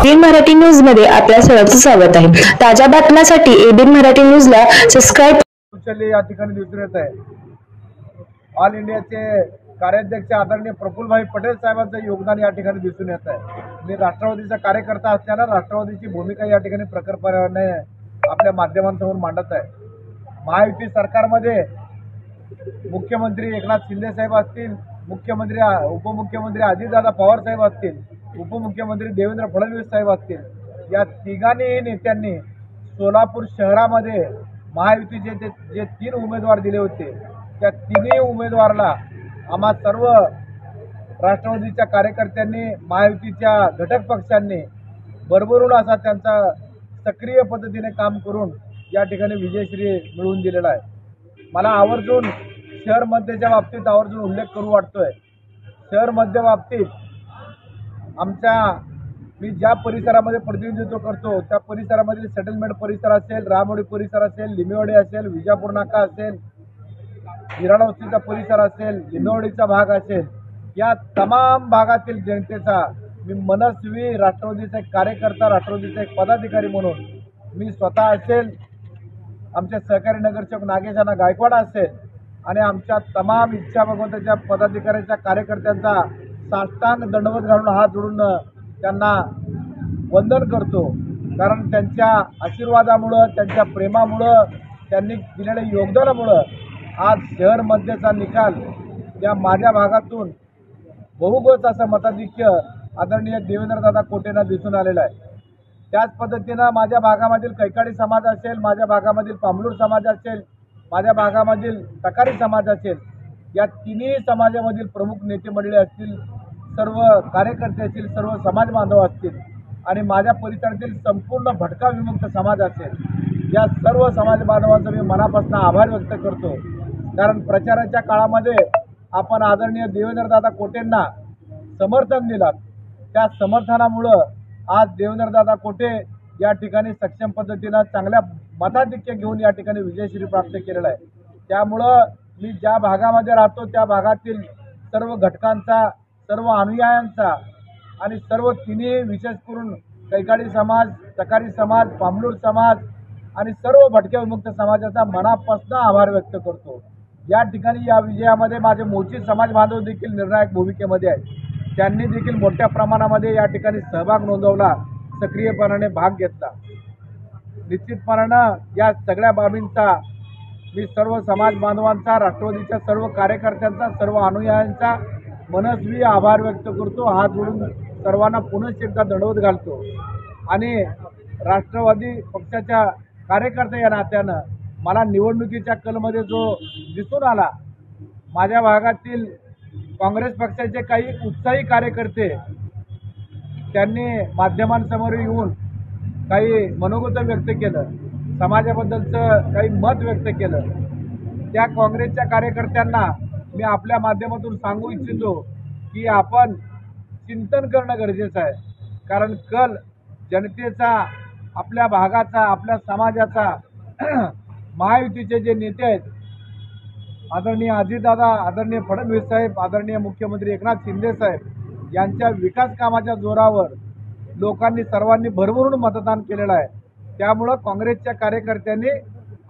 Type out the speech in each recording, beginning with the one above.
ABN Marathi news मध्ये आपल्या सर्वांचं स्वागत आहे। ताज्या बातम्यांसाठी एबीएन मराठी न्यूजला सबस्क्राइब या ठिकाणी दिसून येत आहे। ऑल इंडियाचे कार्याध्यक्ष आदरणीय प्रफुल्लभाई पटेल साहेबांचं योगदान या ठिकाणी दिसून येत आहे। मी राष्ट्रवादीचा कार्यकर्ता असल्याने राष्ट्रवादीची भूमिका या ठिकाणी प्रकल्पाने आपल्या माध्यमांसमोर मांडत आहे। महायुती सरकारमध्ये मुख्यमंत्री एकनाथ शिंदे साहेब असतील, मुख्यमंत्री उपमुख्यमंत्री अजितदादा पवार साहेब असतील, उपमुख्यमंत्री देवेंद्र फडणवीस साहेब असतील, या तिघांनी नेत्यांनी सोलापूर शहरामध्ये महायुतीचे जे 3 उमेदवार दिले होते त्या तिन्ही उमेदवाराला आम्हा सर्व राष्ट्रवादीच्या कार्यकर्त्यांनी, महायुतीच्या घटक पक्षांनी भरभरून असा त्यांचा सक्रिय पद्धतीने काम करून या ठिकाणी विजयश्री मिळवून दिलेला आहे। मला आवर्जून शहर मध्यच्या बाबतीत आवर्जून उल्लेख करू वाटतोय। शहर मध्य बाबतीत मी ज्या परिसरामध्ये प्रतिनिधित्व करतो त्या परिसरामधील सेटलमेंट परिसर असेल, रामवाडी परिसर असेल, लिंबेवाडी असेल, विजापूर नाका असेल, हिराणा वस्तीचा परिसर असेल, लिंबेवाडीचा भाग असेल, या तमाम भागातील जनतेचा मी मनस्वी राष्ट्रवादीचा एक कार्यकर्ता, राष्ट्रवादीचा एक पदाधिकारी म्हणून मी स्वतः असेल, आमचे सहकारी नगरसेवक नागेशाना गायकवाड असेल आणि आमच्या तमाम इच्छा भगवंताच्या पदाधिकाऱ्यांच्या कार्यकर्त्यांचा साष्टांग दंडवत घालून हात जोडून त्यांना वंदन करतो। कारण त्यांच्या आशीर्वादामुळं, त्यांच्या प्रेमामुळं, त्यांनी दिलेल्या योगदानामुळं आज शहर मध्यचा निकाल या माझ्या भागातून बहुगोच असं मताधिक्य आदरणीय देवेंद्रदादा कोटेंना दिसून आलेलं आहे। त्याच पद्धतीनं माझ्या भागामधील कैकाडी समाज असेल, माझ्या भागामधील पामलूर समाज असेल, माझ्या भागामधील तकारी समाज असेल, या तिन्ही समाजामधील प्रमुख नेते मंडळी असतील, सर्व कार्यकर्ते असतील, सर्व समाज बांधव असतील आणि माझ्या परिसरातील संपूर्ण भटका विमुक्त समाज असेल, या सर्व समाज बांधवांचा मी मनापासून आभार व्यक्त करतो। कारण प्रचाराच्या काळामध्ये आपण आदरणीय देवेंद्रदादा कोटेंना समर्थन दिलं, त्या समर्थनामुळं आज देवेंद्रदादा कोटे या ठिकाणी सक्षम पद्धतीनं चांगल्या मताधिक्य घेऊन या ठिकाणी विजयश्री प्राप्त केलेला आहे। त्यामुळं मी ज्या भागामध्ये राहतो त्या भागातील सर्व घटकांचा, सर्व अनुयायांचा आणि सर्व तिन्ही विशेष करून कैकाडी समाज, तकारी समाज, पामलूर समाज आणि सर्व भटक्या विमुक्त समाजाचा मनापासून आभार व्यक्त करतो। या ठिकाणी या विजयामध्ये माझे मोची समाज बांधव देखील निर्णायक भूमिकेमध्ये आहेत। त्यांनी देखील मोठ्या प्रमाणामध्ये या ठिकाणी सहभाग नोंदवला, सक्रियपणाने भाग घेतला। निश्चितपणानं या सगळ्या बाबींचा मी सर्व समाज बांधवांचा, राष्ट्रवादीच्या सर्व कार्यकर्त्यांचा, सर्व अनुयायांचा मनस्वी आभार व्यक्त करतो, हात जोडून सर्वांना पुनश्च एकदा दंडवत घालतो आणि राष्ट्रवादी पक्षाच्या कार्यकर्ते या नात्यानं मला निवडणुकीच्या कलमध्ये जो दिसून आला, माझ्या भागातील काँग्रेस पक्षाचे काही उत्साही कार्यकर्ते त्यांनी माध्यमांसमोर येऊन काही मनोगत व्यक्त केलं, समाजाबद्दलचं काही मत व्यक्त केलं। त्या काँग्रेसच्या कार्यकर्त्यांना मी आपल्या माध्यमातून सांगू इच्छितो की आपण चिंतन करणं गरजेचं आहे। कारण कल जनतेचा, आपल्या भागाचा, आपल्या समाजाचा महायुतीचे जे नेते आहेत, आदरणीय अजितदादा, आदरणीय फडणवीस साहेब, आदरणीय मुख्यमंत्री एकनाथ शिंदे साहेब यांच्या विकास कामाच्या जोरावर लोकांनी सर्वांनी भरभरून मतदान केलेलं आहे। त्यामुळं काँग्रेसच्या कार्यकर्त्यांनी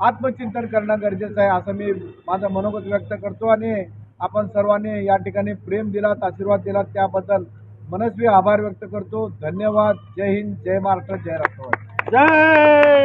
आत्मचिंतन करणं गरजेचं आहे असं मी माझं मनोगत व्यक्त करतो आणि आपण सर्वांनी या ठिकाणी प्रेम दिलात, आशीर्वाद दिलात त्याबद्दल मनस्वी आभार व्यक्त करतो। धन्यवाद। जय हिंद, जय महाराष्ट्र, जय राष्ट्रवादी।